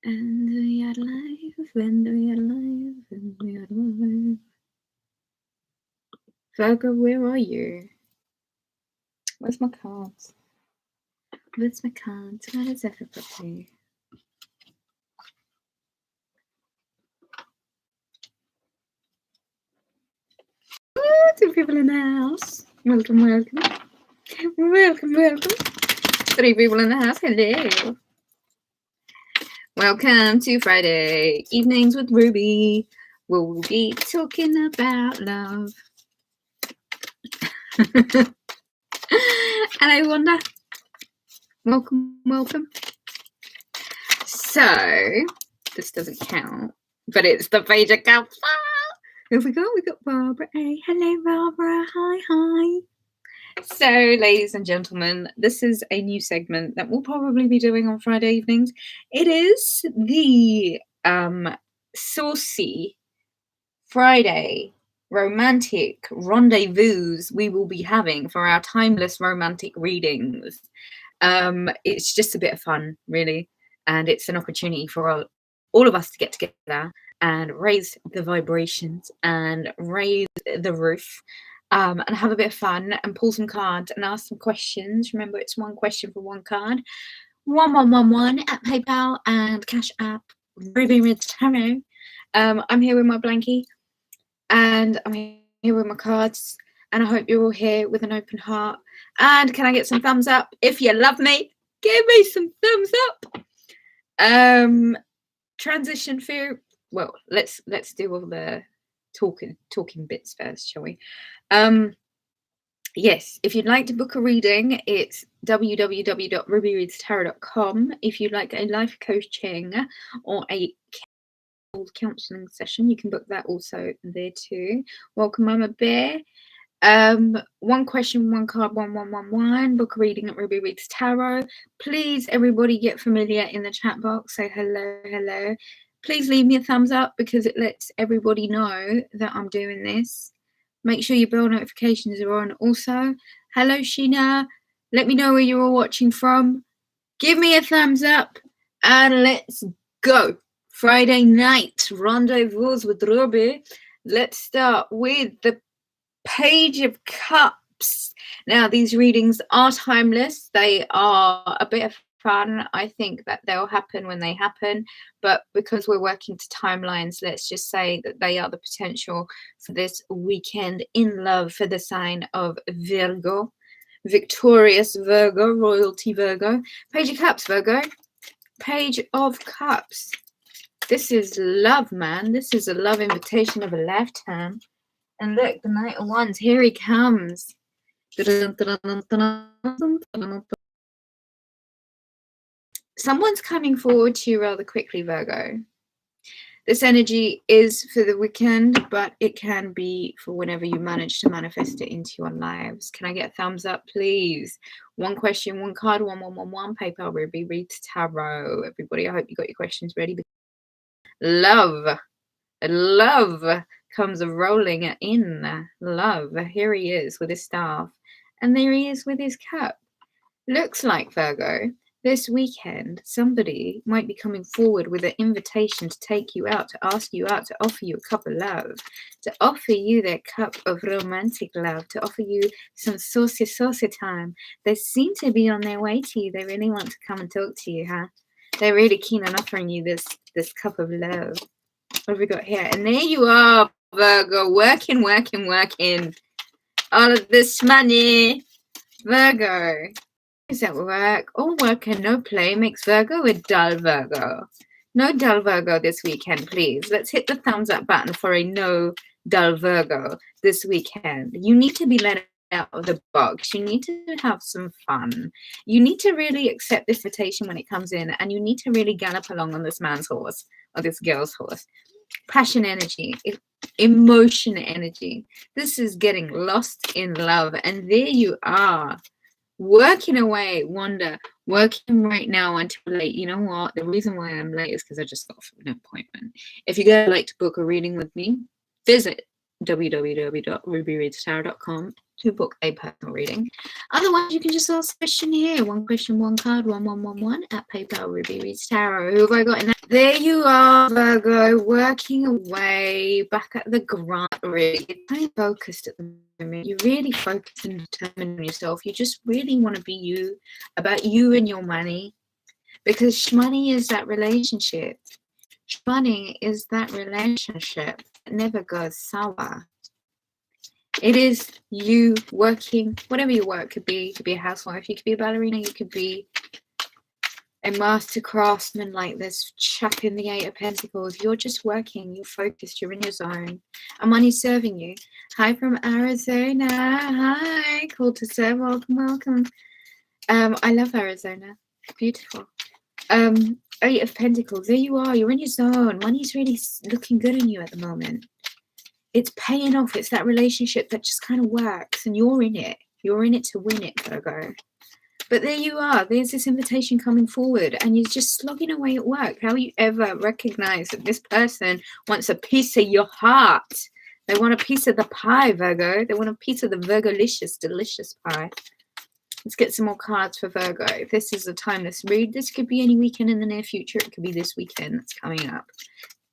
And we are live, and we are live, and we are live. Virgo, where are you? Where's my cards? Where's my cards? Where is everybody? Ooh, 2 people in the house. Welcome, welcome. Welcome, welcome. 3 people in the house. Hello. Welcome to Friday Evenings with Ruby. We'll be talking about love. And I wonder, welcome, welcome. So, this doesn't count, but it's the page of cups. Here we go, we got Barbara A. Hello, Barbara. Hi, hi. So, ladies and gentlemen, this is a new segment that we'll probably be doing on Friday evenings. It is the saucy Friday romantic rendezvous we will be having for our timeless romantic readings. It's just a bit of fun, really, and it's an opportunity for all of us to get together and raise the vibrations and raise the roof, and have a bit of fun and pull some cards and ask some questions. Remember, it's 1 question for 1 card. 1111 at PayPal and Cash App. Ruby Ridge Tarot. I'm here with my blankie. And I'm here with my cards, and I hope you're all here with an open heart. And can I get some thumbs up? If you love me, give me some thumbs up. Transition through. Well, let's do all the talking bits first, shall we? Yes, if you'd like to book a reading, it's www.rubyreadstarot.com. If you'd like a life coaching or a counseling session, you can book that also there too. Welcome, Mama Bear. 1 question, 1 card, 1111. Book a reading at Ruby Reads Tarot. Please, everybody, get familiar in the chat box. Say hello, hello. Please leave me a thumbs up because it lets everybody know that I'm doing this. Make sure your bell notifications are on. Also, hello, Sheena. Let me know where you're all watching from. Give me a thumbs up and let's go. Friday night rendezvous with Ruby. Let's start with the Page of Cups. Now, these readings are timeless. They are a bit of fun. I think that they'll happen when they happen, but because we're working to timelines, let's just say that they are the potential for this weekend in love for the sign of Virgo. Victorious Virgo, royalty Virgo. Page of Cups, Virgo. Page of Cups. This is love, man. This is a love invitation of a lifetime. And look, the Knight of Wands. Here he comes. Someone's coming forward to you rather quickly, Virgo. This energy is for the weekend, but it can be for whenever you manage to manifest it into your lives. Can I get a thumbs up, please? 1 question, 1 card, 1111. PayPal, Ruby Reads Tarot. Everybody, I hope you got your questions ready. Love comes rolling in. Love. Here he is with his staff, and there he is with his cup. Looks like, Virgo, this weekend somebody might be coming forward with an invitation to take you out, to ask you out, to offer you a cup of love, to offer you their cup of romantic love, to offer you some saucy time. They seem to be on their way to you. They really want to come and talk to you, huh? They're really keen on offering you this cup of love. What have we got here? And there you are, Virgo, working. All of this money. Virgo. Is that work? All work and no play makes Virgo a dull Virgo. No dull Virgo this weekend, please. Let's hit the thumbs up button for a no dull Virgo this weekend. You need to be let out of the box. You need to have some fun. You need to really accept this invitation when it comes in, and you need to really gallop along on this man's horse or this girl's horse. Passion energy, emotion energy. This is getting lost in love, and there you are, working away. Wonder, working right now until late. You know what? The reason why I'm late is because I just got an appointment. If you guys like to book a reading with me, visit www.rubyreadstarot.com. to book a personal reading. Otherwise, you can just ask a question here. One question, one card, 1111 at PayPal Ruby Reads Tarot. Who have I got in that? There you are, Virgo, working away, back at the grind. Really, you're very focused at the moment. You're really focused and determined on yourself. You just really want to be you, about you and your money, because money is that relationship. Money is that relationship that never goes sour. It is you working, whatever your work could be. You could be a housewife, you could be a ballerina, you could be a master craftsman like this chap in the Eight of Pentacles. You're just working, you're focused, you're in your zone, and money's serving you. Hi from Arizona. Hi, cool to serve. Welcome, welcome. I love Arizona. Beautiful. Eight of Pentacles. There you are. You're in your zone. Money's really looking good on you at the moment. It's paying off. It's that relationship that just kind of works, and you're in it. You're in it to win it, Virgo. But there you are. There's this invitation coming forward, and you're just slogging away at work. How you ever recognize that this person wants a piece of your heart? They want a piece of the pie, Virgo. They want a piece of the Virgolicious, delicious pie. Let's get some more cards for Virgo. If this is a timeless read, this could be any weekend in the near future. It could be this weekend that's coming up.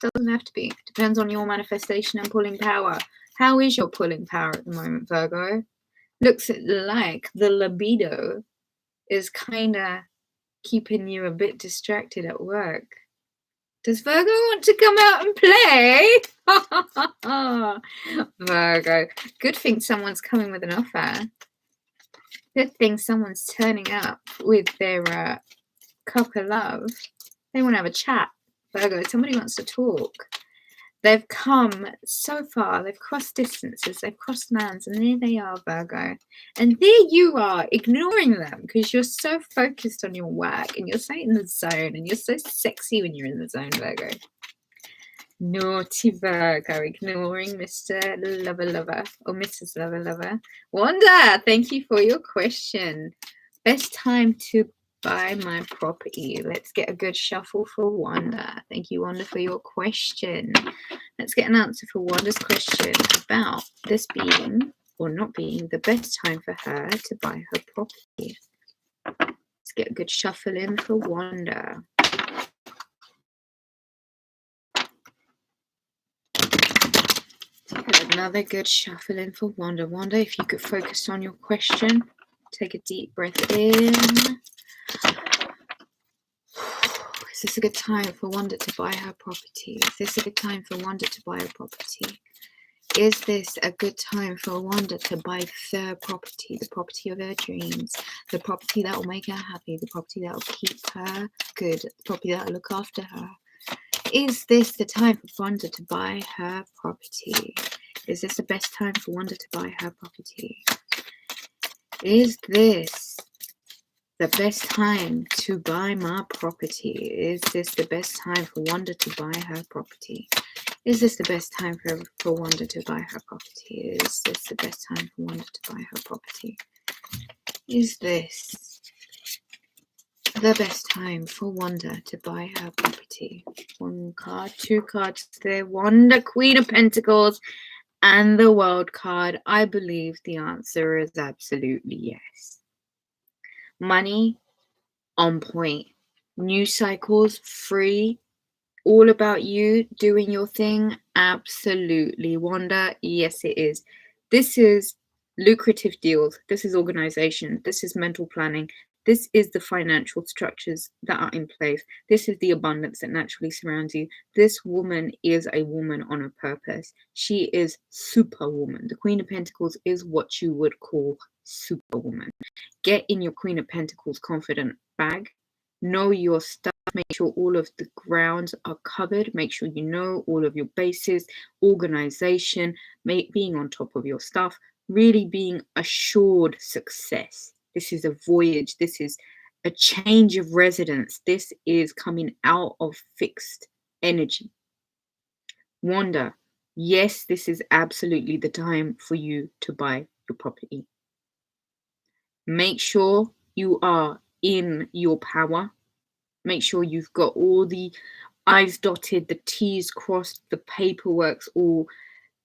Doesn't have to be. Depends on your manifestation and pulling power. How is your pulling power at the moment, Virgo? Looks like the libido is kind of keeping you a bit distracted at work. Does Virgo want to come out and play? Virgo. Good thing someone's coming with an offer. Good thing someone's turning up with their cup of love. They want to have a chat. Virgo, somebody wants to talk. They've come so far. They've crossed distances. They've crossed lands. And there they are, Virgo. And there you are, ignoring them because you're so focused on your work and you're so in the zone and you're so sexy when you're in the zone, Virgo. Naughty Virgo, ignoring Mr. Lover or Mrs. Lover. Wanda, thank you for your question. Best time to buy my property. Let's get a good shuffle for Wanda. Thank you, Wanda, for your question. Let's get an answer for Wanda's question about this being or not being the best time for her to buy her property. Let's get a good shuffle in for Wanda. Another good shuffle in for Wanda. Wanda, if you could focus on your question, take a deep breath in. Is this a good time for Wanda to buy her property? Is this a good time for Wanda to buy a property? Is this a good time for Wanda to buy their property, the property of her dreams, the property that will make her happy, the property that will keep her good, the property that will look after her? Is this the time for Wanda to buy her property? Is this the best time for Wanda to buy her property? Is this the best time to buy my property? Is this the best time for Wanda to buy her property? Is this the best time for Wanda to buy her property? Is this the best time for Wanda to buy her property? Is this the best time for Wanda to buy her property? One card, two cards there. Wanda, Queen of Pentacles, and the World card. I believe the answer is absolutely yes. Money on point. News cycles free. All about you doing your thing. Absolutely. Wanda, yes it is. This is lucrative deals. This is organization. This is mental planning. This is the financial structures that are in place. This is the abundance that naturally surrounds you. This woman is a woman on a purpose. She is superwoman. The Queen of Pentacles is what you would call superwoman. Get in your Queen of Pentacles confident bag. Know your stuff. Make sure all of the grounds are covered. Make sure you know all of your bases. Organization. Being on top of your stuff. Really being assured success. This is a voyage. This is a change of residence. This is coming out of fixed energy. Wanda, yes, this is absolutely the time for you to buy your property. Make sure you are in your power. Make sure you've got all the I's dotted, the T's crossed, the paperwork's all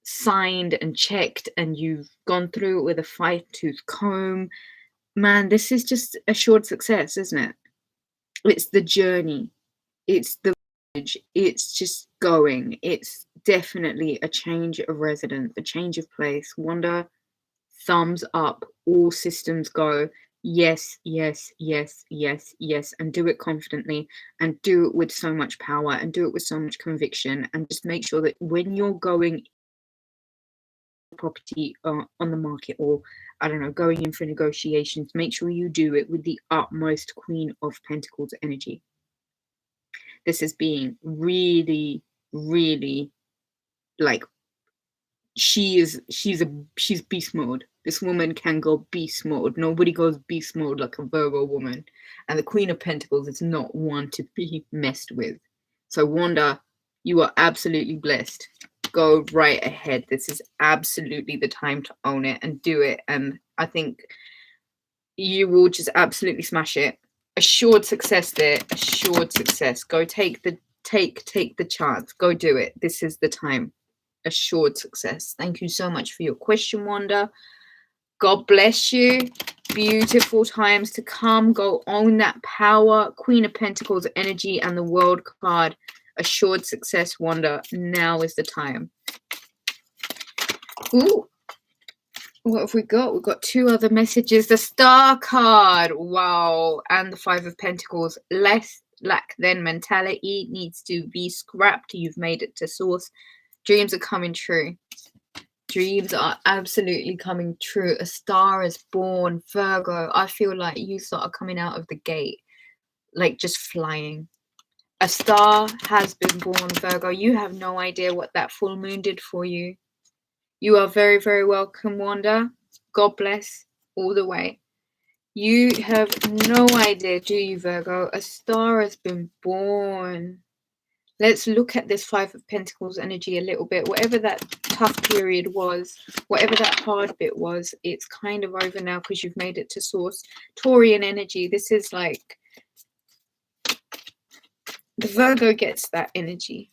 signed and checked, and you've gone through it with a fine-tooth comb. Man, this is just assured success, isn't it? It's the journey. It's the voyage. It's just going. It's definitely a change of residence, a change of place. Wanda, thumbs up, all systems go. Yes, yes, yes, yes, yes, and do it confidently, and do it with so much power, and do it with so much conviction, and just make sure that when you're going property on the market, or I don't know, going in for negotiations, make sure you do it with the utmost Queen of Pentacles energy. This is being really, really, like, she's beast mode. This woman can go beast mode. Nobody goes beast mode like a Virgo woman. And the Queen of Pentacles is not one to be messed with. So Wanda, you are absolutely blessed. Go right ahead. This is absolutely the time to own it and do it. And I think you will just absolutely smash it. Assured success there. Assured success. Go take the chance. Go do it. This is the time. Assured success. Thank you so much for your question, Wanda. God bless you. Beautiful times to come. Go own that power. Queen of Pentacles energy and the World card. Assured success, Wanda. Now is the time. Ooh. What have we got? We've got two other messages. The Star card. Wow. And the Five of Pentacles. Less lack than mentality needs to be scrapped. You've made it to source. Dreams are coming true. Dreams are absolutely coming true. A star is born. Virgo, I feel like you are coming out of the gate, like just flying. A star has been born, Virgo. You have no idea what that full moon did for you. You are very, very welcome, Wanda. God bless all the way. You have no idea, do you, Virgo? A star has been born. Let's look at this Five of Pentacles energy a little bit. Whatever that tough period was, whatever that hard bit was, it's kind of over now because you've made it to source. Taurian energy. This is like the Virgo gets that energy.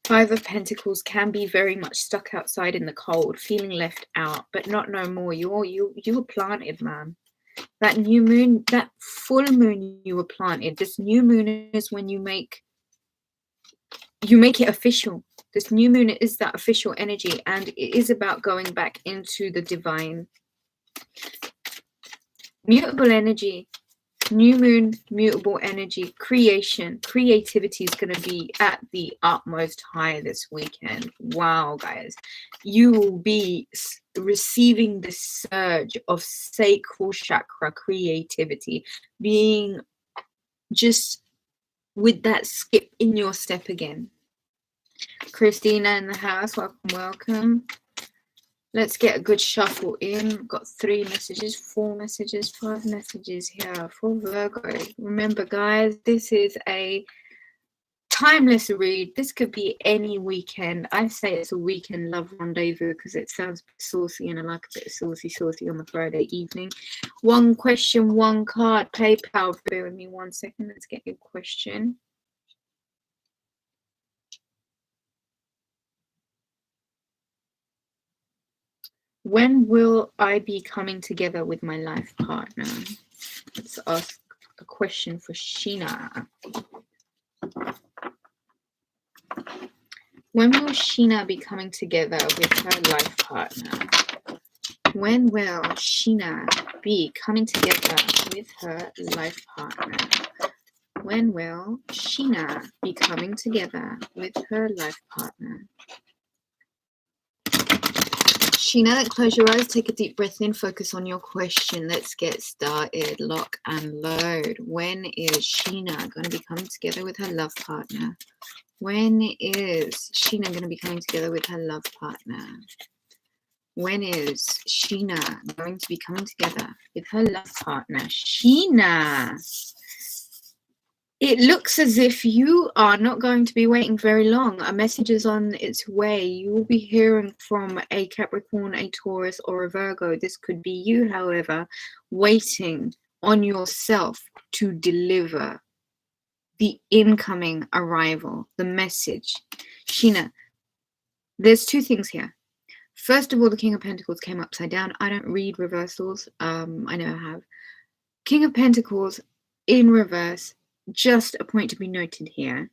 Five of Pentacles can be very much stuck outside in the cold, feeling left out, but not no more. You were planted, man. That new moon, that full moon, you were planted. This new moon is when you make it official. This new moon is that official energy, and it is about going back into the divine. Mutable energy. New moon, mutable energy, creation, creativity is going to be at the utmost high this weekend. Wow, guys. You will be receiving the surge of sacral chakra creativity, being just with that skip in your step again. Christina in the house, welcome, welcome. Let's get a good shuffle in. We've got 3 messages, 4 messages, 5 messages here for Virgo. Remember, guys, this is a timeless read. This could be any weekend. I say it's a weekend love rendezvous because it sounds saucy, and I like a bit of saucy on the Friday evening. 1 question, 1 card. PayPal, bear with me 1 second. Let's get your question. When will I be coming together with my life partner? Let's ask a question for Sheena. When will Sheena be coming together with her life partner? When will Sheena be coming together with her life partner? When will Sheena be coming together with her life partner? Sheena, close your eyes, take a deep breath in, focus on your question. Let's get started. Lock and load. When is Sheena going to be coming together with her love partner? When is Sheena going to be coming together with her love partner? When is Sheena going to be coming together with her love partner? Sheena, it looks as if you are not going to be waiting very long. A message is on its way. You will be hearing from a Capricorn, a Taurus, or a Virgo. This could be you, however, waiting on yourself to deliver the incoming arrival, the message. Sheena, There's two things here. First of all, the King of Pentacles came upside down. I don't read reversals. I never have. King of Pentacles in reverse, just a point to be noted here.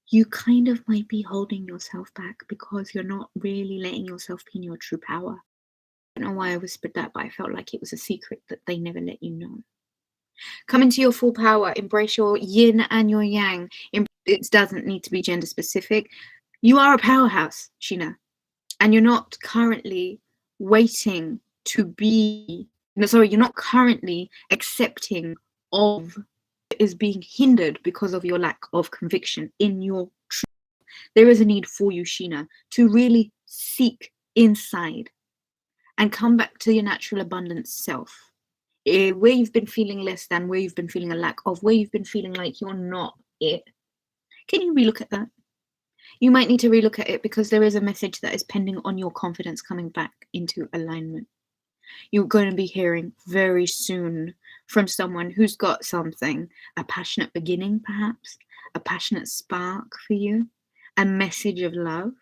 You kind of might be holding yourself back because you're not really letting yourself be in your true power. I don't know why I whispered that, but I felt like it was a secret that they never let you know. Come into your full power. Embrace your yin and your yang. It doesn't need to be gender specific. You are a powerhouse, Sheena. And you're not currently waiting to be, you're not currently accepting of is being hindered because of your lack of conviction in your truth. There is a need for you, Sheena, to really seek inside and come back to your natural abundance self. Where you've been feeling less than, where you've been feeling a lack of, where you've been feeling like you're not it. Can you relook at that? You might need to relook at it because there is a message that is pending on your confidence coming back into alignment. You're going to be hearing very soon from someone who's got something, a passionate beginning perhaps, a passionate spark for you, a message of love.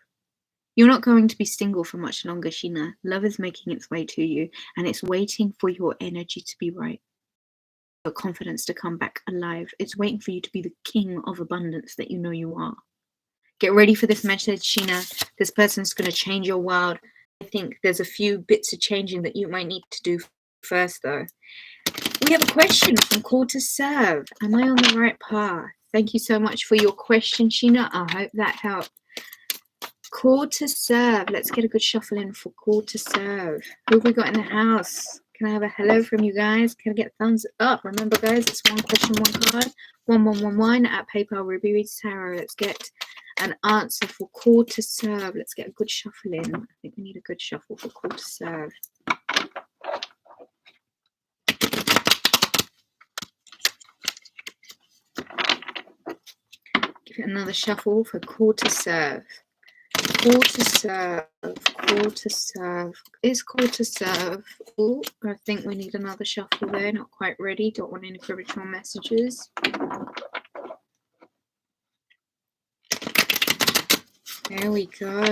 You're not going to be single for much longer, Sheena. Love is making its way to you and it's waiting for your energy to be right. Your confidence to come back alive. It's waiting for you to be the king of abundance that you know you are. Get ready for this message, Sheena. This person's going to change your world. I think there's a few bits of changing that you might need to do first, though. We have a question from Call to Serve. Am I on the right path? Thank you so much for your question, Sheena. I hope that helped. Call to Serve. Let's get a good shuffle in for Call to Serve. Who have we got in the house? Can I have a hello from you guys? Can I get thumbs up? Remember, guys, it's one question, one card. 1111 at PayPal Ruby Reads Tarot. Let's get an answer for Call to Serve. Let's get a good shuffle in. I think we need a good shuffle for Call to Serve. Give it another shuffle for Call to Serve. Call to Serve. Call to Serve. Is Call to Serve? Oh, I think we need another shuffle there. Not quite ready. Don't want any premature messages. There we go.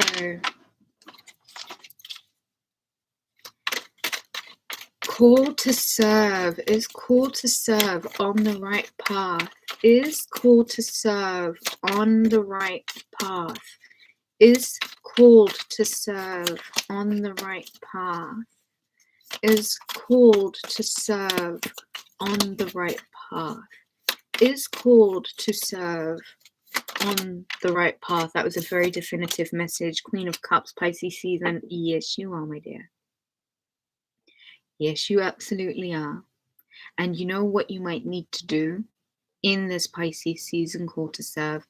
Call to Serve. Is Call to Serve on the right path? Is Call to Serve on the right path? Is called to serve on the right path? Is called to serve on the right path? Is called to serve on the right path? That was a very definitive message. Queen of Cups, Pisces season. Yes, you are, my dear. Yes, you absolutely are. And you know what you might need to do in this Pisces season Call to Serve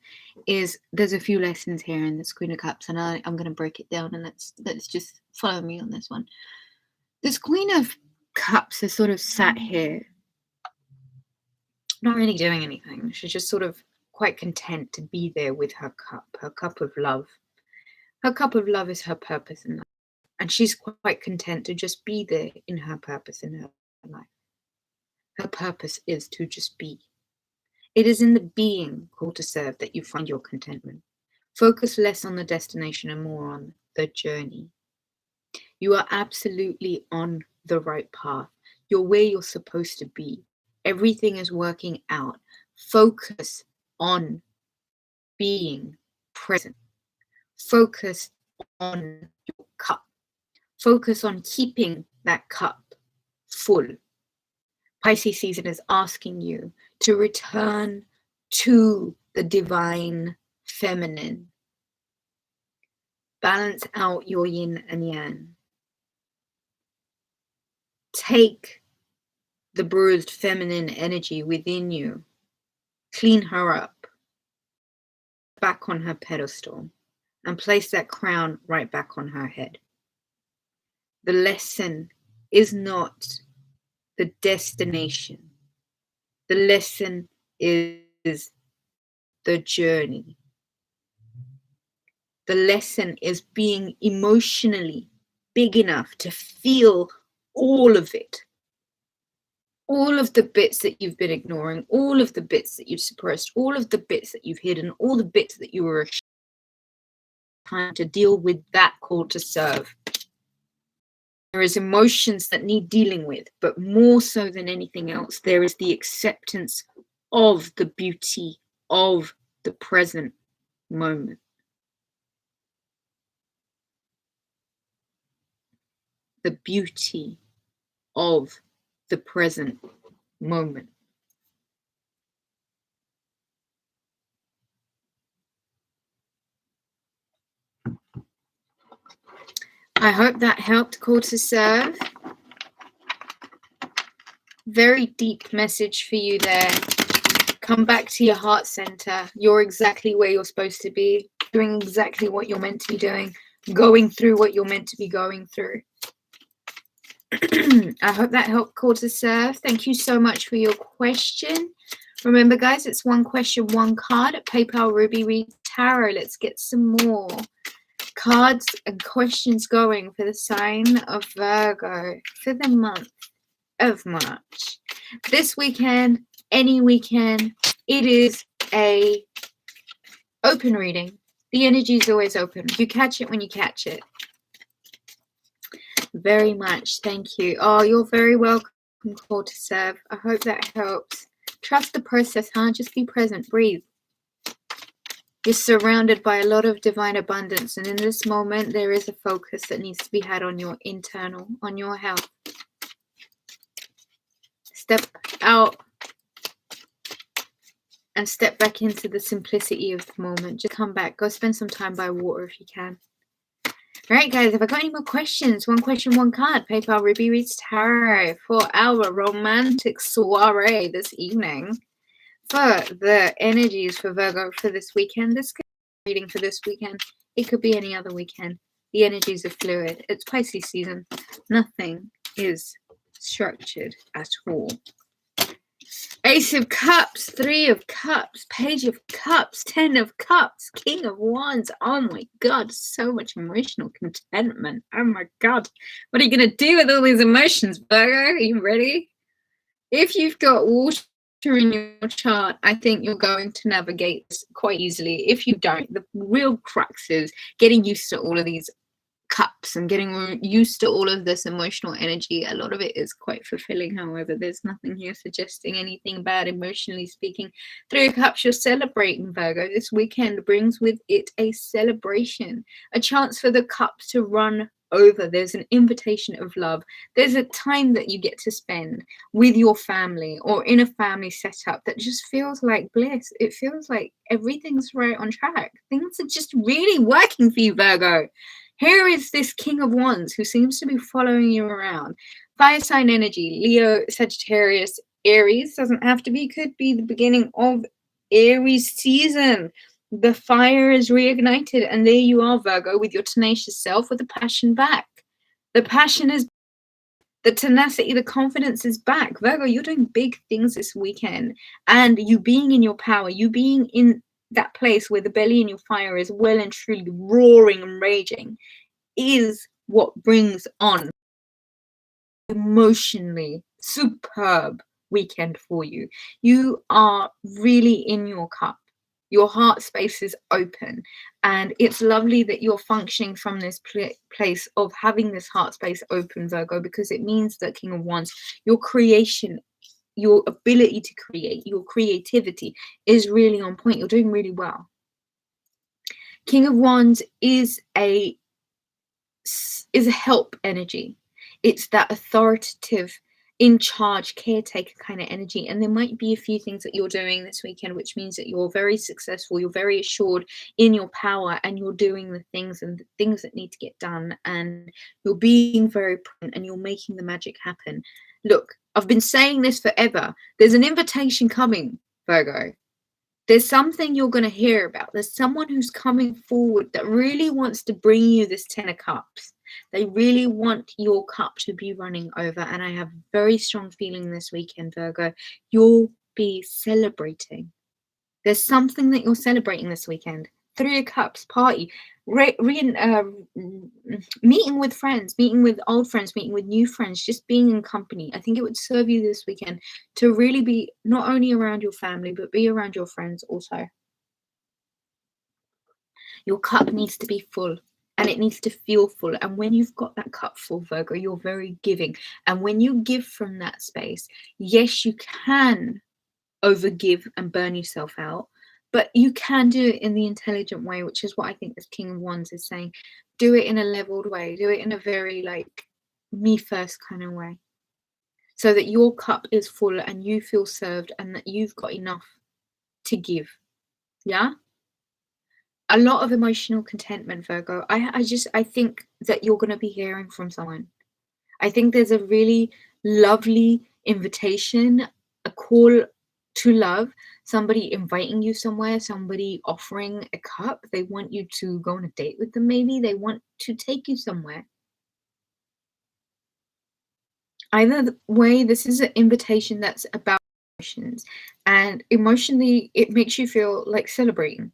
is there's a few lessons here in this Queen of Cups, and I'm going to break it down, and let's just follow me on this one. This Queen of Cups is sort of sat here, not really doing anything. She's just sort of quite content to be there with her cup of love. Her cup of love is her purpose in life, and she's quite content to just be there in her purpose in her life. Her purpose is to just be. It is in the being called to serve that you find your contentment. Focus less on the destination and more on the journey. You are absolutely on the right path. You're where you're supposed to be. Everything is working out. Focus on being present. Focus on your cup. Focus on keeping that cup full. Pisces season is asking you to return to the divine feminine. Balance out your yin and yang. Take the bruised feminine energy within you, clean her up, back on her pedestal, and place that crown right back on her head. The lesson is not the destination. The lesson is the journey. The lesson is being emotionally big enough to feel all of it. All of the bits that you've been ignoring, all of the bits that you've suppressed, all of the bits that you've hidden, all the bits that you were ashamed time to deal with that call to serve. There is emotions that need dealing with, but more so than anything else, there is the acceptance of the beauty of the present moment. The beauty of the present moment. I hope that helped, call to serve. Very deep message for you there. Come back to your heart center. You're exactly where you're supposed to be, doing exactly what you're meant to be doing, going through what you're meant to be going through. I hope that helped, call to serve. Thank you so much for your question. Remember, guys, it's one question, one card at PayPal Ruby Read Tarot. Let's get some more cards and questions going for the sign of Virgo for the month of March. This weekend, any weekend, it is a open reading. The energy is always open. You catch it when you catch it. Very much. Thank you. Oh, you're very welcome, call to serve. I hope that helps. Trust the process, huh? Just be present. Breathe. You're surrounded by a lot of divine abundance, and in this moment there is a focus that needs to be had on your internal, on your health. Step out and step back into the simplicity of the moment. Just come back. Go spend some time by water if you can. All right, guys, have I got any more questions? One question, one card. PayPal Ruby Reads Tarot for our romantic soiree this evening. For the energies for Virgo for this weekend, this could be reading for this weekend. It could be any other weekend. The energies are fluid. It's Pisces season. Nothing is structured at all. Ace of Cups, Three of Cups, Page of Cups, Ten of Cups, King of Wands. Oh my God, so much emotional contentment. Oh my God. What are you going to do with all these emotions, Virgo? Are you ready? If you've got water in your chart, I think you're going to navigate this quite easily. If you don't, the real crux is getting used to all of these cups and getting used to all of this emotional energy. A lot of it is quite fulfilling. However, there's nothing here suggesting anything bad emotionally speaking. Three of Cups, you're celebrating, Virgo. This weekend brings with it a celebration, a chance for the cups to run over. There's an invitation of love. There's a time that you get to spend with your family or in a family setup that just feels like bliss. It feels like everything's right on track. Things are just really working for you, Virgo. Here is this King of Wands who seems to be following you around. Fire sign energy, Leo, Sagittarius, Aries. Doesn't have to be, could be the beginning of Aries season. The fire is reignited, and there you are, Virgo, with your tenacious self, with the passion back. The passion is, the tenacity, the confidence is back. Virgo, you're doing big things this weekend, and you being in your power, you being in that place where the belly in your fire is well and truly roaring and raging is what brings on emotionally superb weekend for you. You are really in your cup. Your heart space is open, and it's lovely that you're functioning from this place of having this heart space open, Virgo, because it means that King of Wands, your creation, your ability to create, your creativity is really on point. You're doing really well. King of Wands is a help energy. It's that authoritative, in charge, caretaker kind of energy. And there might be a few things that you're doing this weekend, which means that you're very successful, you're very assured in your power, and you're doing the things that need to get done, and you're being very present, and you're making the magic happen. Look, I've been saying this forever. There's an invitation coming, Virgo. There's something you're going to hear about. There's someone who's coming forward that really wants to bring you this Ten of Cups. They really want your cup to be running over. And I have a very strong feeling this weekend, Virgo, you'll be celebrating. There's something that you're celebrating this weekend. Three of Cups, party, meeting with friends, meeting with old friends, meeting with new friends, just being in company. I think it would serve you this weekend to really be not only around your family, but be around your friends also. Your cup needs to be full. And it needs to feel full. And when you've got that cup full, Virgo, you're very giving. And when you give from that space, yes, you can overgive and burn yourself out, but you can do it in the intelligent way, which is what I think this King of Wands is saying. Do it in a leveled way. Do it in a very like me first kind of way, so that your cup is full and you feel served and that you've got enough to give. Yeah. A lot of emotional contentment, Virgo. I think that you're going to be hearing from someone. I think there's a really lovely invitation, a call to love, somebody inviting you somewhere, somebody offering a cup. They want you to go on a date with them, maybe. They want to take you somewhere. Either way, this is an invitation that's about emotions. And emotionally, it makes you feel like celebrating.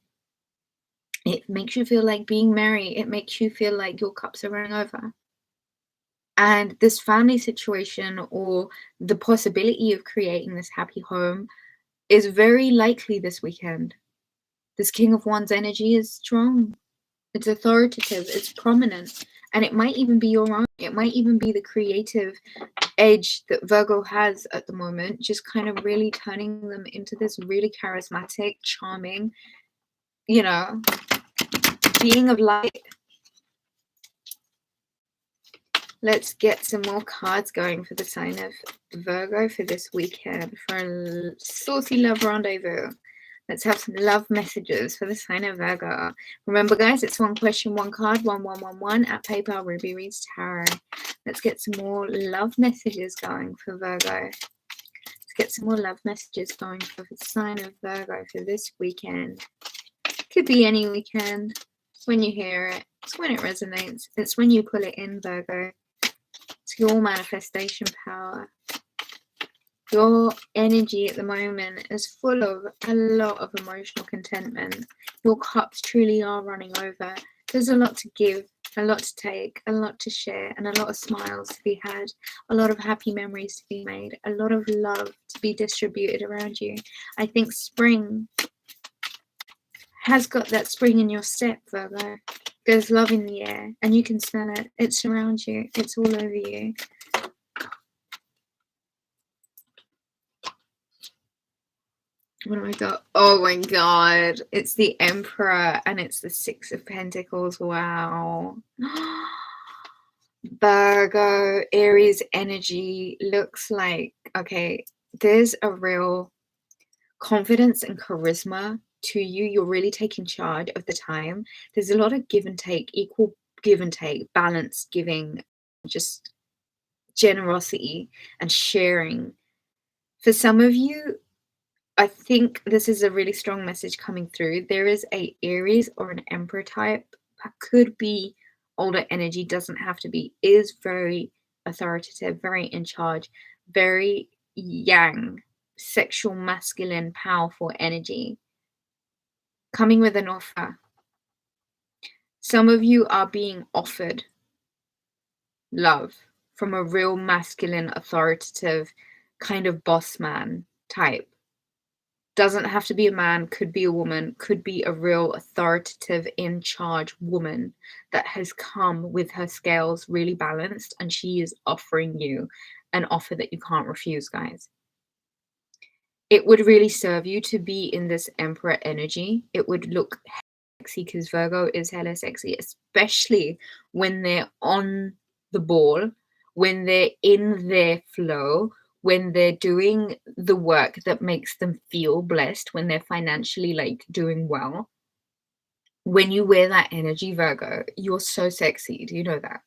It makes you feel like being merry. It makes you feel like your cups are running over. And this family situation or the possibility of creating this happy home is very likely this weekend. This King of Wands energy is strong. It's authoritative. It's prominent. And it might even be your own. It might even be the creative edge that Virgo has at the moment, just kind of really turning them into this really charismatic, charming, being of light. Let's get some more cards going for the sign of Virgo for this weekend for a saucy love rendezvous. Let's have some love messages for the sign of Virgo. Remember, guys, it's one question, one card, 1111 at PayPal Ruby Reads Tarot. Let's get some more love messages going for Virgo. Let's get some more love messages going for the sign of Virgo for this weekend. Could be any weekend. It's when you hear it. It's when it resonates. It's when you pull it in, Virgo. It's your manifestation power. Your energy at the moment is full of a lot of emotional contentment. Your cups truly are running over. There's a lot to give, a lot to take, a lot to share, and a lot of smiles to be had, a lot of happy memories to be made, a lot of love to be distributed around you. I think spring has got that spring in your step, Virgo. There's love in the air, and you can smell it. It surrounds you. It's all over you. What do I got? Oh my god. It's the Emperor and it's the Six of Pentacles. Wow. Virgo, Aries energy looks like, okay, there's a real confidence and charisma to you. You're really taking charge of the time. There's a lot of give and take, equal give and take, balanced giving, just generosity and sharing. For some of you, I think this is a really strong message coming through. There is a Aries or an Emperor type, could be older energy, doesn't have to be, is very authoritative, very in charge, very yang, sexual, masculine, powerful energy, coming with an offer. Some of you are being offered love from a real masculine, authoritative kind of boss man type. Doesn't have to be a man, could be a woman, could be a real authoritative, in charge woman that has come with her scales really balanced, and she is offering you an offer that you can't refuse, guys. It would really serve you to be in this Emperor energy. It would look sexy because Virgo is hella sexy, especially when they're on the ball, when they're in their flow, when they're doing the work that makes them feel blessed, when they're financially like doing well. When you wear that energy, Virgo, you're so sexy. Do you know that?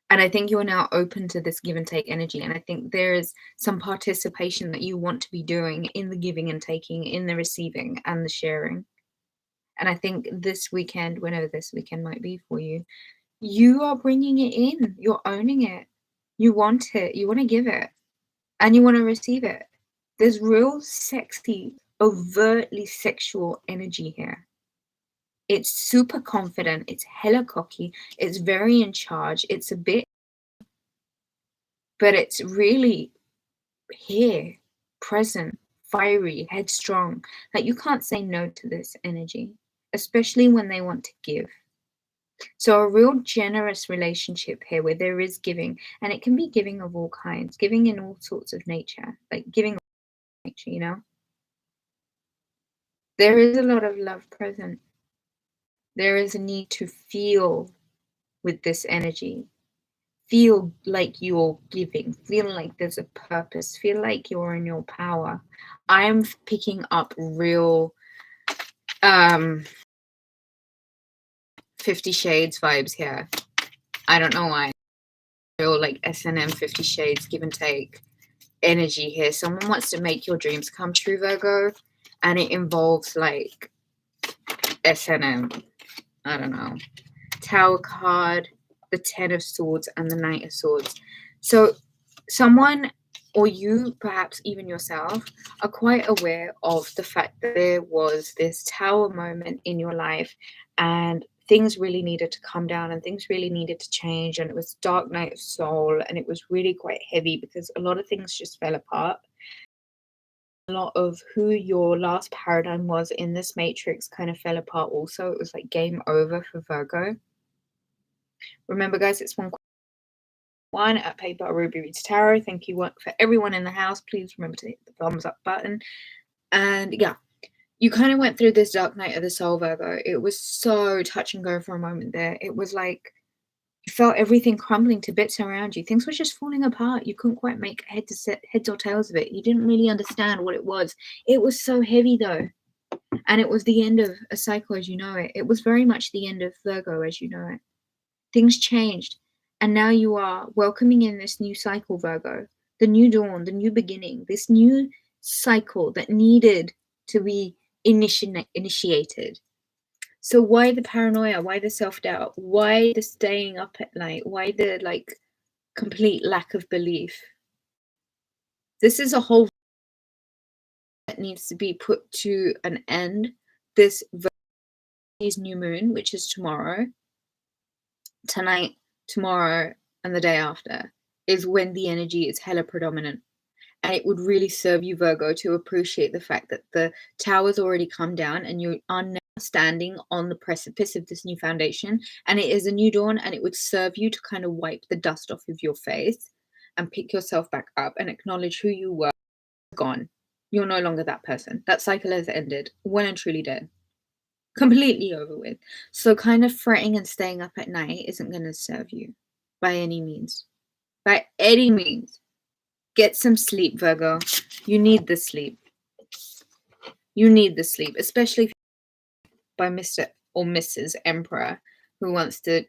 And I think you're now open to this give and take energy. And I think there is some participation that you want to be doing in the giving and taking, in the receiving and the sharing. And I think this weekend, whenever this weekend might be for you, you are bringing it in. You're owning it. You want it. You want to give it. And you want to receive it. There's real sexy, overtly sexual energy here. It's super confident. It's hella cocky. It's very in charge. It's a bit, but it's really here, present, fiery, headstrong. Like you can't say no to this energy, especially when they want to give. So a real generous relationship here where there is giving, and it can be giving of all kinds, giving in all sorts of nature, like giving of nature, you know. There is a lot of love present. There is a need to feel with this energy. Feel like you're giving. Feel like there's a purpose. Feel like you're in your power. I'm picking up real 50 Shades vibes here. I don't know why. Real like S&M 50 Shades give and take energy here. Someone wants to make your dreams come true, Virgo, and it involves like S&M. I don't know. Tower card, the 10 of Swords, and the Knight of Swords. So someone, or you, perhaps even yourself, are quite aware of the fact that there was this tower moment in your life and things really needed to come down and things really needed to change, and it was dark night of soul, and it was really quite heavy because a lot of things just fell apart. A lot of who your last paradigm was in this matrix kind of fell apart also. It was like game over for Virgo. Remember, guys, it's one at PayPal Ruby Reads Tarot. Thank you for everyone in the house. Please remember to hit the thumbs up button. And yeah, you kind of went through this dark night of the soul, Virgo. It was so touch and go for a moment there. It was like you felt everything crumbling to bits around you. Things were just falling apart. You couldn't quite make heads or tails of it. You didn't really understand what it was. It was so heavy though. And it was the end of a cycle as you know it. It was very much the end of Virgo as you know it. Things changed. And now you are welcoming in this new cycle, Virgo. The new dawn, the new beginning, this new cycle that needed to be initiated. So why the paranoia? Why the self-doubt? Why the staying up at night? Why the like complete lack of belief? This is a whole that needs to be put to an end. This new moon, which is tomorrow, tonight, tomorrow, and the day after, is when the energy is hella predominant. And it would really serve you, Virgo, to appreciate the fact that the tower's already come down and you are now standing on the precipice of this new foundation. And it is a new dawn, and it would serve you to kind of wipe the dust off of your face and pick yourself back up and acknowledge who you were. Gone. You're no longer that person. That cycle has ended. Well and truly dead. Completely over with. So kind of fretting and staying up at night isn't going to serve you by any means. By any means. Get some sleep, Virgo. You need the sleep. You need the sleep, especially by Mr. or Mrs. Emperor who wants to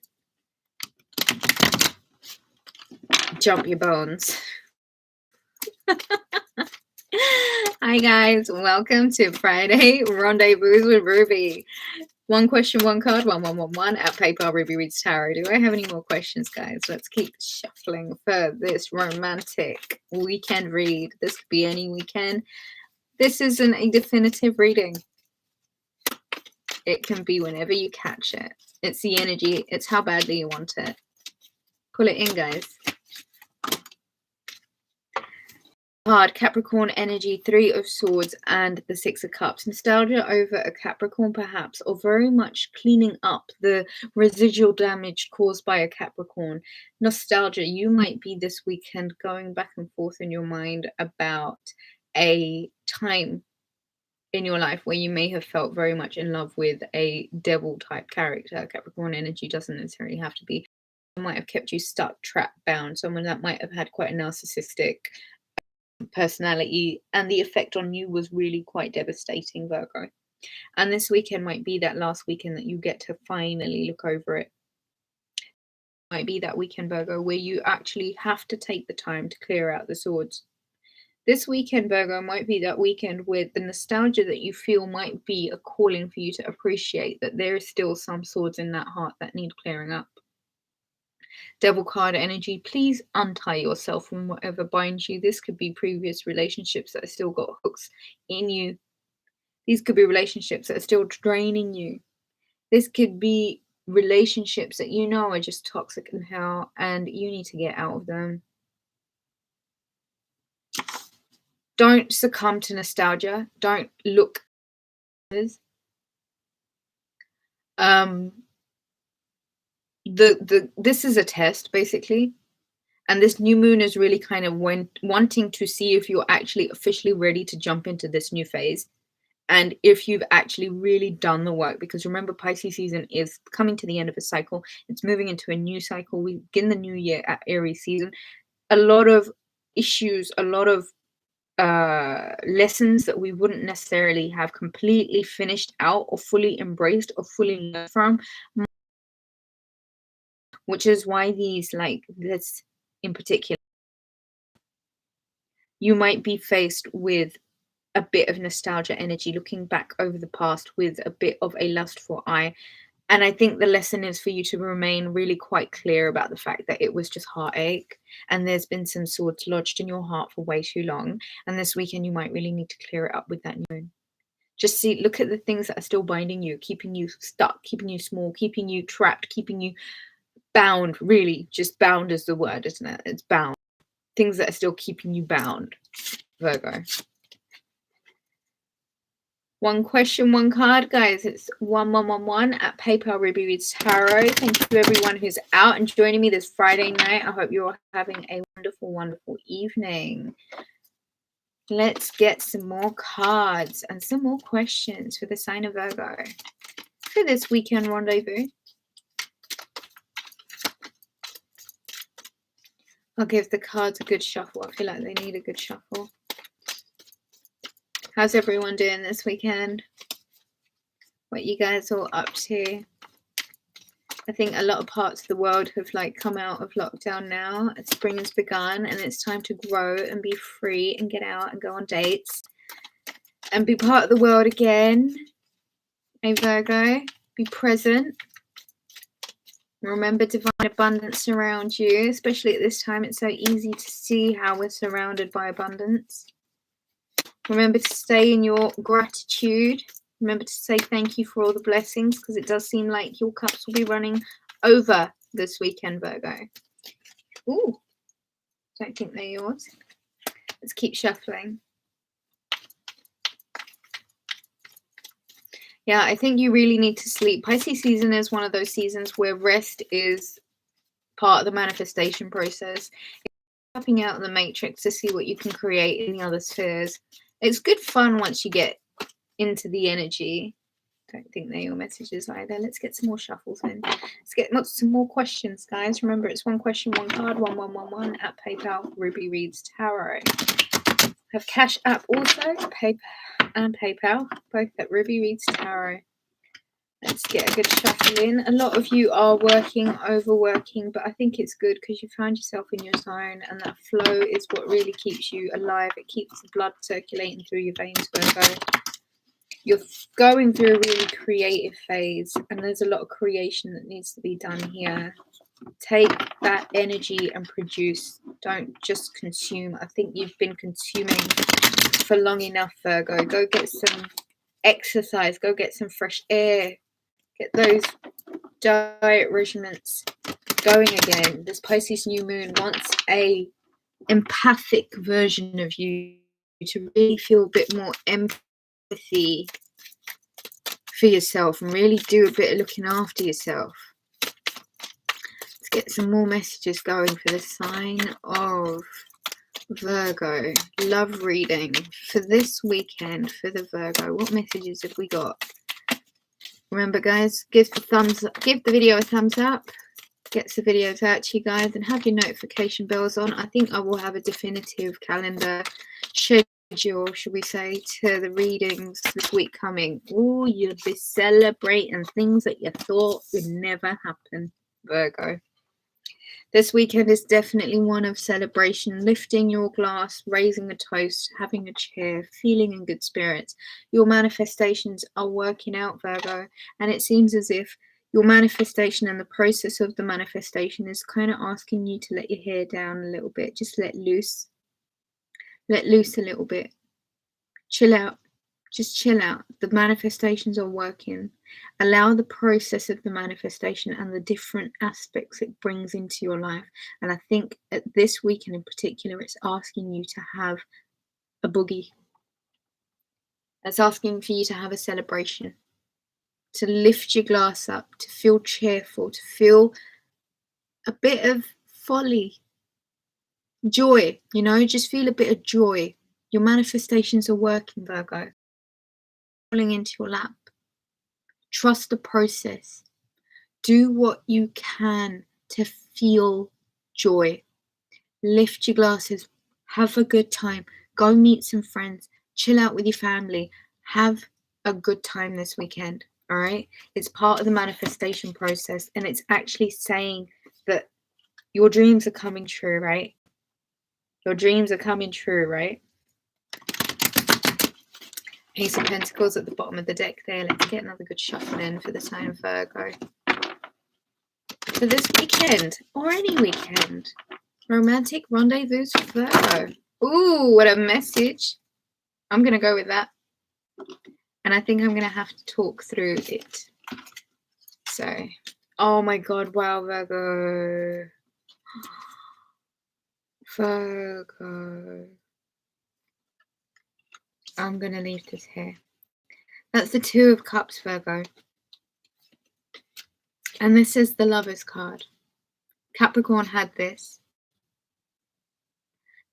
jump your bones. Hi guys, welcome to Friday Rendezvous with Ruby. One question, one card, 1111 at PayPal Ruby Reads Tarot. Do I have any more questions, guys? Let's keep shuffling for this romantic weekend read. This could be any weekend. This isn't a definitive reading. It can be whenever you catch it. It's the energy. It's how badly you want it. Pull it in, guys. Hard Capricorn energy, 3 of Swords and the 6 of Cups. Nostalgia over a Capricorn perhaps, or very much cleaning up the residual damage caused by a Capricorn. Nostalgia, you might be this weekend going back and forth in your mind about a time in your life where you may have felt very much in love with a devil type character. Capricorn energy doesn't necessarily have to be. It might have kept you stuck, trapped, bound. Someone that might have had quite a narcissistic personality, and the effect on you was really quite devastating, Virgo. And this weekend might be that last weekend that you get to finally look over it. Might be that weekend, Virgo, where you actually have to take the time to clear out the swords. This weekend, Virgo, might be that weekend where the nostalgia that you feel might be a calling for you to appreciate that there is still some swords in that heart that need clearing up. Devil card energy, please untie yourself from whatever binds you. This could be previous relationships that have still got hooks in you. These could be relationships that are still draining you. This could be relationships that you know are just toxic and hell, and you need to get out of them. Don't succumb to nostalgia. Don't look. um this is a test basically, and this new moon is really kind of wanting to see if you're actually officially ready to jump into this new phase, and if you've actually really done the work. Because remember, Pisces season is coming to the end of a cycle. It's moving into a new cycle. We begin the new year at Aries season. A lot of issues, a lot of lessons that we wouldn't necessarily have completely finished out or fully embraced or fully learned from, which is why these, like this in particular, you might be faced with a bit of nostalgia energy, looking back over the past with a bit of a lustful eye. And I think the lesson is for you to remain really quite clear about the fact that it was just heartache, and there's been some swords lodged in your heart for way too long. And this weekend, you might really need to clear it up with that new moon. Just look at the things that are still binding you, keeping you stuck, keeping you small, keeping you trapped, keeping you bound. Really, just bound is the word, isn't it? It's bound. Things that are still keeping you bound, Virgo. One question, one card, guys. It's 1111 at PayPal Ruby Reads Tarot. Thank you to everyone who's out and joining me this Friday night. I hope you're all having a wonderful, wonderful evening. Let's get some more cards and some more questions for the sign of Virgo for this weekend rendezvous. I'll give the cards a good shuffle. I feel like they need a good shuffle. How's everyone doing this weekend? What you guys all up to? I think a lot of parts of the world have come out of lockdown now. Spring has begun and it's time to grow and be free and get out and go on dates and be part of the world again. Hey Virgo, be present. Remember divine abundance around you, especially at this time. It's so easy to see how we're surrounded by abundance. Remember to stay in your gratitude. Remember to say thank you for all the blessings, because it does seem like your cups will be running over this weekend, Virgo. Ooh, don't think they're yours. Let's keep shuffling. Yeah, I think you really need to sleep. Pisces season is one of those seasons where rest is part of the manifestation process. Tapping out of the matrix to see what you can create in the other spheres. It's good fun once you get into the energy. Don't think they're your messages either. Let's get some more shuffles in. Let's get some more questions, guys. Remember, it's one question, one card, 1111 at PayPal Ruby Reads Tarot. Have Cash App also, PayPal and PayPal, both at Ruby Reads Tarot. Let's get a good shuffle in. A lot of you are working, overworking, but I think it's good because you found yourself in your zone, and that flow is what really keeps you alive. It keeps the blood circulating through your veins, Virgo. You're going through a really creative phase, and there's a lot of creation that needs to be done here. Take that energy and produce. Don't just consume. I think you've been consuming for long enough, Virgo. Go get some exercise. Go get some fresh air. Get those diet regimens going again. This Pisces new moon wants a empathic version of you to really feel a bit more empathy for yourself and really do a bit of looking after yourself. Let's get some more messages going for the sign of Virgo. Love reading for this weekend for the Virgo. What messages have we got? Remember, guys, give the video a thumbs up, gets the videos out to you guys, and have your notification bells on. I think I will have a definitive calendar schedule, should we say, to the readings this week coming. Oh, you'll be celebrating things that you thought would never happen, Virgo. This weekend is definitely one of celebration, lifting your glass, raising a toast, having a cheer, feeling in good spirits. Your manifestations are working out, Virgo, and it seems as if your manifestation and the process of the manifestation is kind of asking you to let your hair down a little bit. Just let loose. Let loose a little bit. Chill out. Just chill out. The manifestations are working. Allow the process of the manifestation and the different aspects it brings into your life. And I think at this weekend in particular, it's asking you to have a boogie. It's asking for you to have a celebration, to lift your glass up, to feel cheerful, to feel a bit of folly, joy, you know, just feel a bit of joy. Your manifestations are working, Virgo. Falling into your lap. Trust the process. Do what you can to feel joy. Lift your glasses. Have a good time. Go meet some friends. Chill out with your family. Have a good time this weekend. All right? It's part of the manifestation process, and it's actually saying that your dreams are coming true, right? Your dreams are coming true, right? Ace of Pentacles at the bottom of the deck there. Let's get another good shuffle in for the sign of Virgo. For this weekend, or any weekend. Romantic rendezvous for Virgo. Ooh, what a message. I'm going to go with that. And I think I'm going to have to talk through it. So, oh my God, wow, Virgo. Virgo. I'm going to leave this here. That's the Two of Cups, Virgo. And this is the Lover's card. Capricorn had this.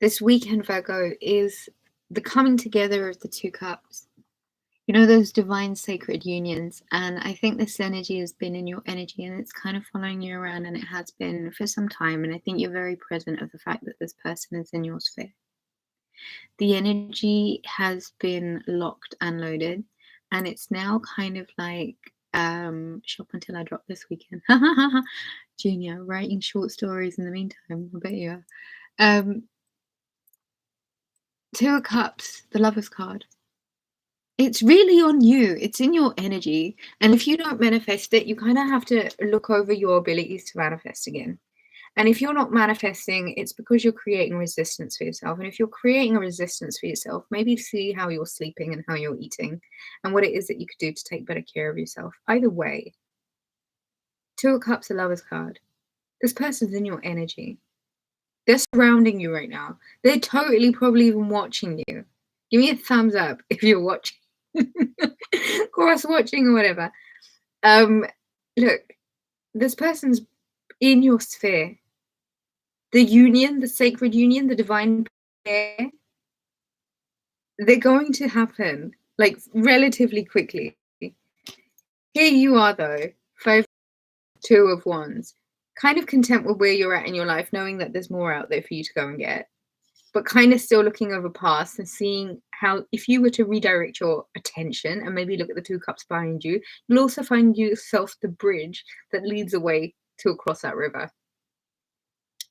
This weekend, Virgo, is the coming together of the two cups. You know, those divine sacred unions. And I think this energy has been in your energy, and it's kind of following you around, and it has been for some time. And I think you're very present of the fact that this person is in your sphere. The energy has been locked and loaded, and it's now kind of like shop until I drop this weekend. Junior, writing short stories in the meantime. I bet you are. Two of Cups, the Lover's card. It's really on you. It's in your energy. And if you don't manifest it, you kind of have to look over your abilities to manifest again. And if you're not manifesting, it's because you're creating resistance for yourself. And if you're creating a resistance for yourself, maybe see how you're sleeping and how you're eating and what it is that you could do to take better care of yourself. Either way, Two of Cups, the Lover's card. This person's in your energy. They're surrounding you right now. They're totally probably even watching you. Give me a thumbs up if you're watching. Cross watching or whatever. Look, this person's in your sphere. The union, the sacred union, the divine pair, they're going to happen like relatively quickly. Here you are though, 5, 2 of Wands, kind of content with where you're at in your life, knowing that there's more out there for you to go and get, but kind of still looking over past and seeing how, if you were to redirect your attention and maybe look at the Two Cups behind you, you'll also find yourself the bridge that leads away to across that river.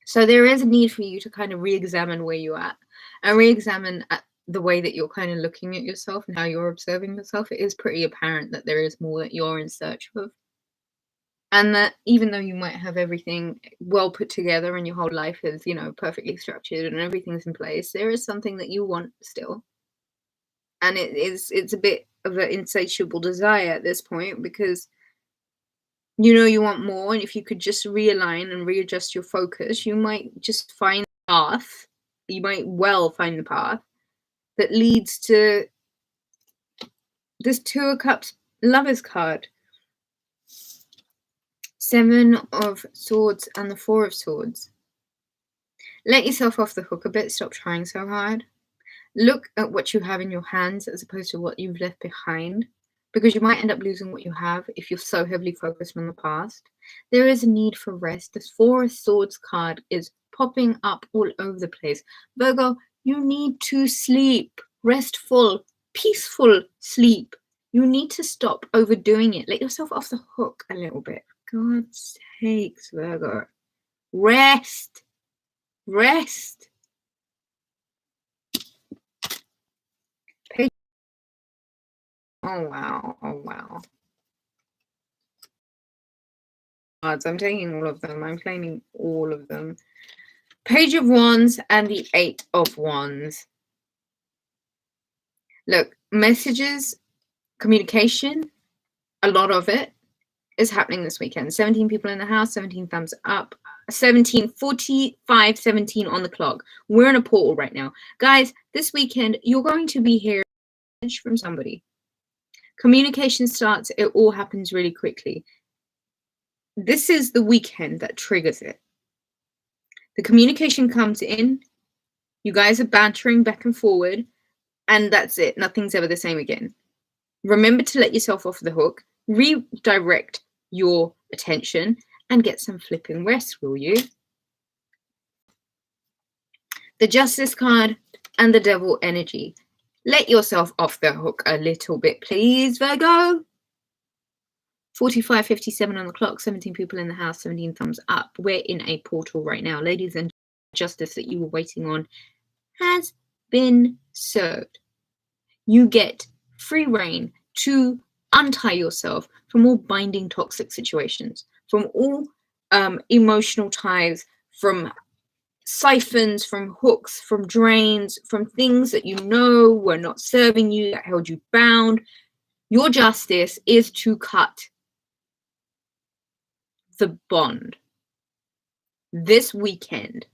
So there is a need for you to kind of re-examine where you're at and re-examine at the way that you're kind of looking at yourself and how you're observing yourself. It is pretty apparent that there is more that you're in search of. And that even though you might have everything well put together and your whole life is, you know, perfectly structured and everything's in place, there is something that you want still. And it's a bit of an insatiable desire at this point, because you know you want more, and if you could just realign and readjust your focus, you might just find the path. You might well find the path that leads to this Two of Cups Lover's card. 7 of Swords and the 4 of Swords. Let yourself off the hook a bit. Stop trying so hard. Look at what you have in your hands as opposed to what you've left behind, because you might end up losing what you have if you're so heavily focused on the past. There is a need for rest. This 4 of Swords card is popping up all over the place. Virgo, you need to sleep. Restful, peaceful sleep. You need to stop overdoing it. Let yourself off the hook a little bit. For God's sakes, Virgo. Rest. Rest. Oh, wow. Oh, wow. I'm taking all of them. I'm claiming all of them. Page of Wands and the 8 of Wands. Look, messages, communication, a lot of it is happening this weekend. 17 people in the house, 17 thumbs up, 17, 45, 17 on the clock. We're in a portal right now. Guys, this weekend, you're going to be hearing from somebody. Communication starts, it all happens really quickly. This is the weekend that triggers it. The communication comes in, you guys are bantering back and forward, and that's it. Nothing's ever the same again. Remember to let yourself off the hook, redirect your attention, and get some flipping rest, will you? The Justice card and the Devil energy. Let yourself off the hook a little bit, please, Virgo. 45:57 on the clock, 17 people in the house, 17 thumbs up. We're in a portal right now. Ladies and justice that you were waiting on has been served. You get free reign to untie yourself from all binding toxic situations, from all emotional ties, from siphons, from hooks, from drains, from things that you know were not serving you, that held you bound. Your justice is to cut the bond this weekend.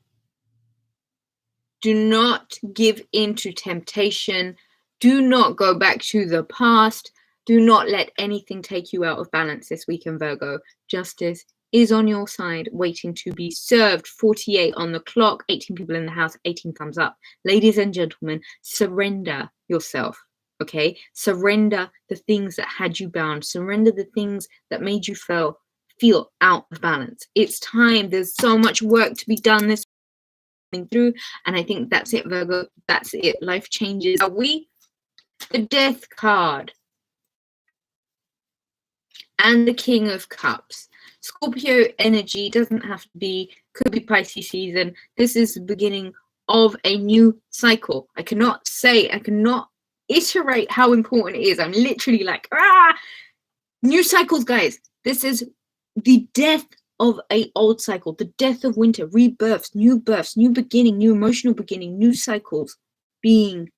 Do not give in to temptation. Do not go back to the past. Do not let anything take you out of balance this weekend, Virgo. Justice is on your side, waiting to be served. 48 on the clock, 18 people in the house, 18 thumbs up. Ladies and gentlemen, surrender yourself, okay? Surrender the things that had you bound. Surrender the things that made you feel out of balance. It's time. There's so much work to be done this through, and I think that's it, Virgo. That's it. Life changes. Are we? The Death card and the King of Cups. Scorpio energy doesn't have to be, could be Pisces season. This is the beginning of a new cycle. I cannot iterate how important it is. I'm literally like, new cycles, guys. This is the death of a old cycle, the death of winter, rebirths, new beginning, new emotional beginning, new cycles being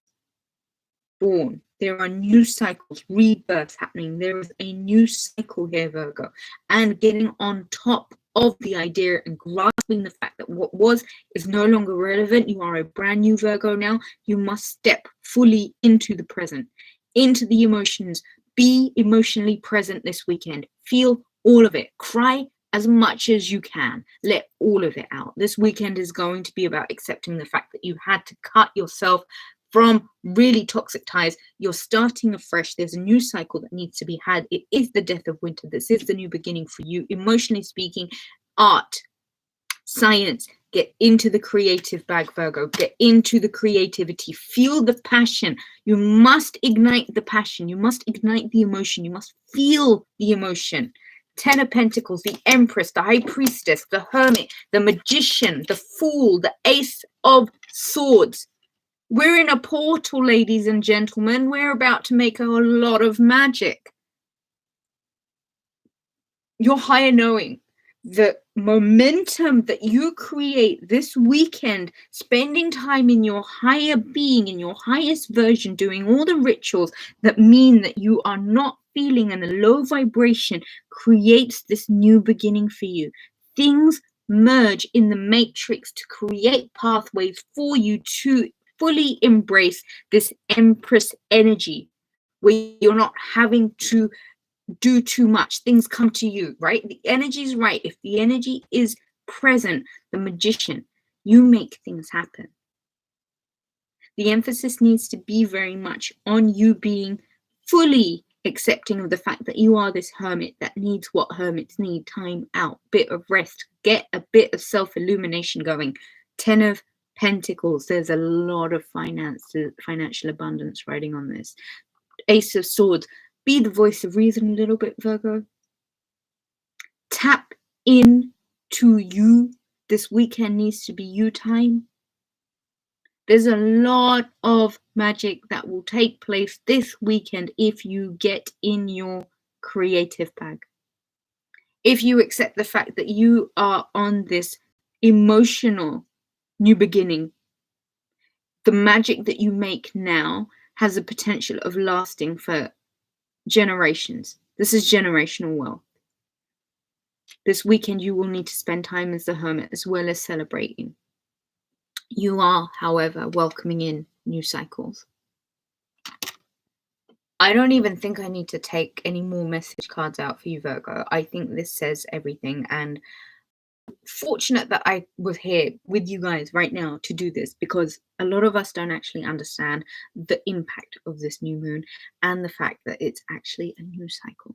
born. There are new cycles, rebirths happening. There is a new cycle here, Virgo. And getting on top of the idea and grasping the fact that what was is no longer relevant. You are a brand new Virgo now. You must step fully into the present, into the emotions. Be emotionally present this weekend. Feel all of it. Cry as much as you can. Let all of it out. This weekend is going to be about accepting the fact that you had to cut yourself from really toxic ties. You're starting afresh. There's a new cycle that needs to be had. It is the death of winter. This is the new beginning for you. Emotionally speaking, art, science, get into the creative bag, Virgo. Get into the creativity. Feel the passion. You must ignite the passion. You must ignite the emotion. You must feel the emotion. 10 of Pentacles, the Empress, the High Priestess, the Hermit, the Magician, the Fool, the Ace of Swords. We're in a portal, ladies and gentlemen. We're about to make a lot of magic. Your higher knowing, the momentum that you create this weekend, spending time in your higher being, in your highest version, doing all the rituals that mean that you are not feeling in a low vibration, creates this new beginning for you. Things merge in the matrix to create pathways for you to fully embrace this Empress energy, where you're not having to do too much. Things come to you, right? The energy is right. If the energy is present, the Magician, you make things happen. The emphasis needs to be very much on you being fully accepting of the fact that you are this hermit that needs what hermits need: time out, bit of rest, get a bit of self-illumination going. 10 of Pentacles, there's a lot of financial abundance riding on this. Ace of Swords, be the voice of reason a little bit, Virgo. Tap in to you. This weekend needs to be you time. There's a lot of magic that will take place this weekend if you get in your creative bag. If you accept the fact that you are on this emotional new beginning, the magic that you make now has the potential of lasting for generations. This is generational wealth. This weekend, you will need to spend time as the hermit as well as celebrating. You are, however, welcoming in new cycles. I don't even think I need to take any more message cards out for you, Virgo. I think this says everything, and fortunate that I was here with you guys right now to do this, because a lot of us don't actually understand the impact of this new moon and the fact that it's actually a new cycle.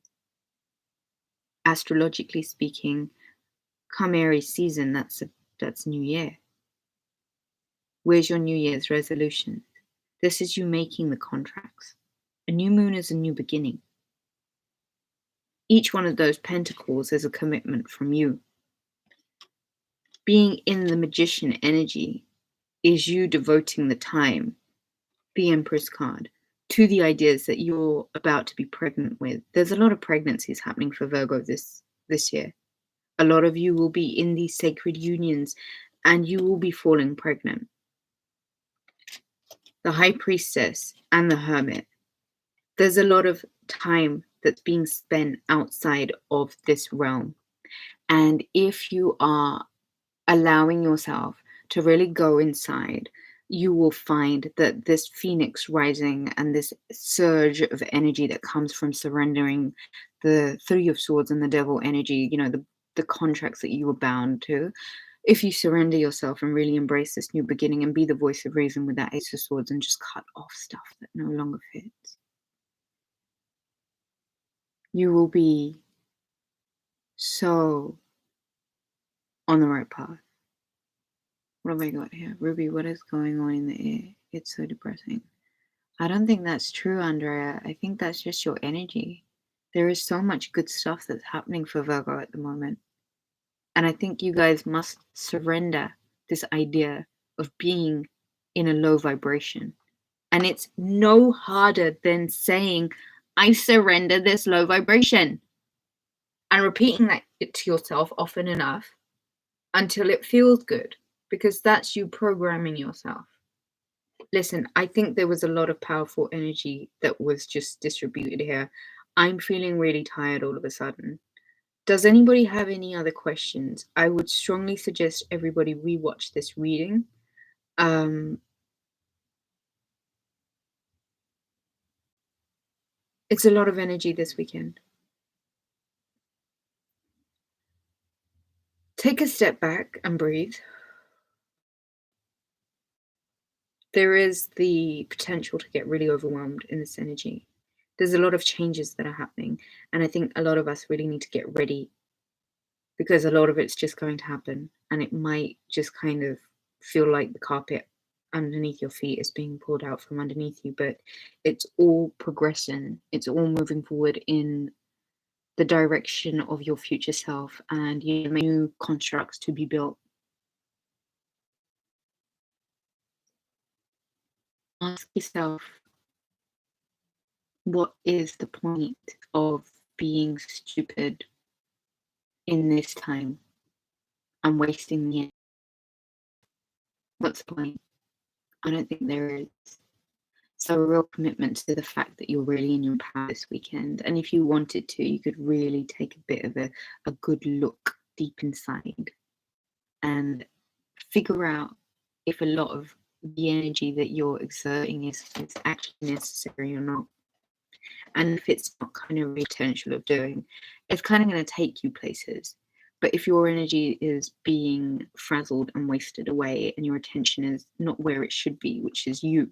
Astrologically speaking, come Aries season, that's New Year. Where's your New Year's resolution? This is you making the contracts. A new moon is a new beginning. Each one of those pentacles is a commitment from you. Being in the magician energy is you devoting the time, the Empress card, to the ideas that you're about to be pregnant with. There's a lot of pregnancies happening for Virgo this year. A lot of you will be in these sacred unions and you will be falling pregnant. The High Priestess and the Hermit. There's a lot of time that's being spent outside of this realm. And if you are allowing yourself to really go inside, you will find that this phoenix rising and this surge of energy that comes from surrendering the Three of Swords and the Devil energy, the contracts that you were bound to, if you surrender yourself and really embrace this new beginning and be the voice of reason with that Ace of Swords and just cut off stuff that no longer fits, you will be so on the right path. What have I got here? Ruby, what is going on in the air? It's so depressing. I don't think that's true, Andrea. I think that's just your energy. There is so much good stuff that's happening for Virgo at the moment. And I think you guys must surrender this idea of being in a low vibration. And it's no harder than saying, I surrender this low vibration. And repeating that to yourself often enough until it feels good, because that's you programming yourself. Listen, I think there was a lot of powerful energy that was just distributed here. I'm feeling really tired all of a sudden. Does anybody have any other questions? I would strongly suggest everybody rewatch this reading. It's a lot of energy this weekend. Take a step back and breathe. There is the potential to get really overwhelmed in this energy. There's a lot of changes that are happening, and I think a lot of us really need to get ready, because a lot of it's just going to happen, and it might just kind of feel like the carpet underneath your feet is being pulled out from underneath you, but it's all progressing. It's all moving forward in the direction of your future self, and new constructs to be built. Ask yourself, what is the point of being stupid in this time and wasting the energy? What's the point? I don't think there is. So a real commitment to the fact that you're really in your power this weekend. And if you wanted to, you could really take a bit of a good look deep inside and figure out if a lot of the energy that you're exerting is actually necessary or not. And if it's not kind of potential of doing, it's kind of going to take you places. But if your energy is being frazzled and wasted away and your attention is not where it should be, which is you,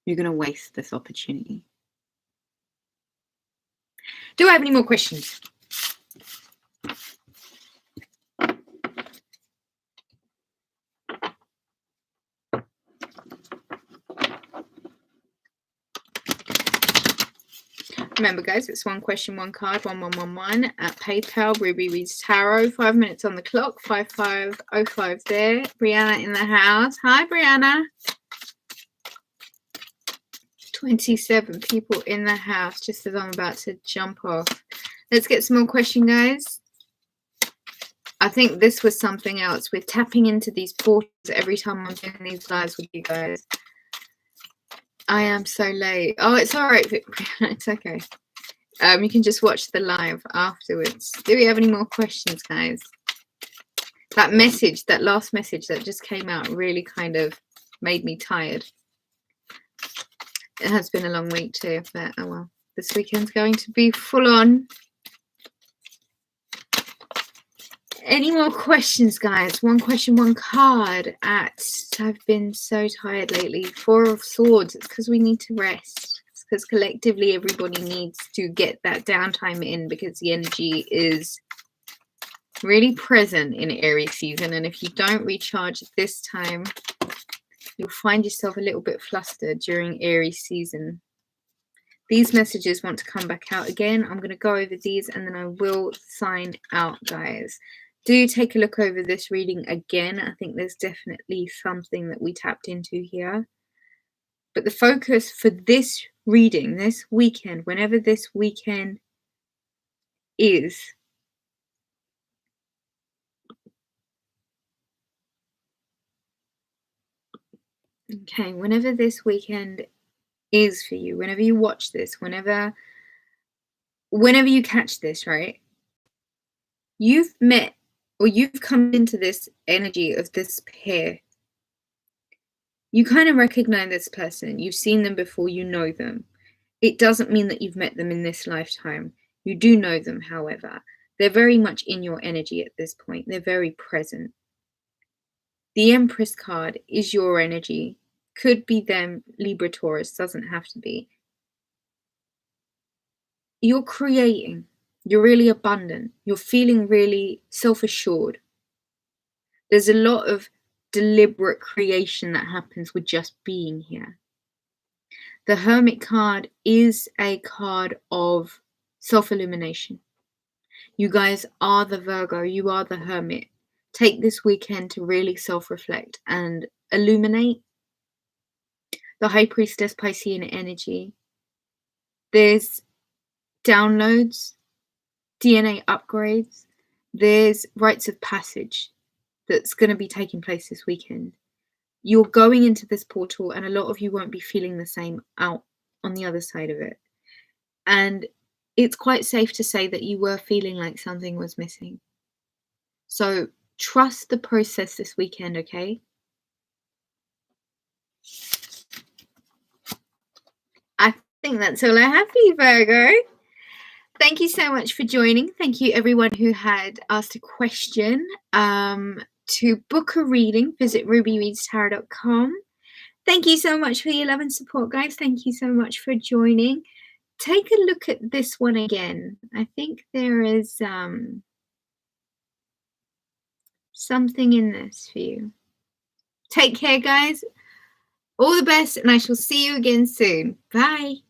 you're going to waste this opportunity. Do I have any more questions? Remember, guys, it's one question, one card, 1111 at PayPal. Ruby Reads Tarot. 5 minutes on the clock. 5505 there. Brianna in the house. Hi, Brianna. 27 people in the house just as I'm about to jump off. Let's get some more questions, guys. I think this was something else. We're tapping into these portals every time I'm doing these lives with you guys. I am so late. Oh, it's all right. It's okay. You can just watch the live afterwards. Do we have any more questions, guys? That message, that last message that just came out really kind of made me tired. It has been a long week too, but oh well. This weekend's going to be full on. Any more questions, guys? One question, one card. I've been so tired lately. 4 of Swords. It's because we need to rest. It's because collectively everybody needs to get that downtime in, because the energy is really present in Aries season. And if you don't recharge at this time, you'll find yourself a little bit flustered during Aries season. These messages want to come back out again. I'm going to go over these and then I will sign out, guys. Do take a look over this reading again. I think there's definitely something that we tapped into here. But the focus for this reading, this weekend, whenever this weekend is, okay, whenever this weekend is for you, whenever you watch this, whenever you catch this, right? You've met or you've come into this energy of this pair. You kind of recognize this person. You've seen them before, you know them. It doesn't mean that you've met them in this lifetime. You do know them, however. They're very much in your energy at this point. They're very present. The Empress card is your energy. Could be them, Libra, Taurus, doesn't have to be. You're creating. You're really abundant. You're feeling really self-assured. There's a lot of deliberate creation that happens with just being here. The Hermit card is a card of self-illumination. You guys are the Virgo. You are the Hermit. Take this weekend to really self-reflect and illuminate. The High Priestess, Piscean energy. There's downloads, DNA upgrades. There's rites of passage that's going to be taking place this weekend. You're going into this portal and a lot of you won't be feeling the same out on the other side of it. And it's quite safe to say that you were feeling like something was missing. So trust the process this weekend, okay? I think that's all I have for you, Virgo. Thank you so much for joining. Thank you everyone who had asked a question. To book a reading, visit rubyreadstarot.com. Thank you so much for your love and support, guys. Thank you so much for joining. Take a look at this one again. I think there is something in this for you. Take care, guys. All the best, and I shall see you again soon. Bye.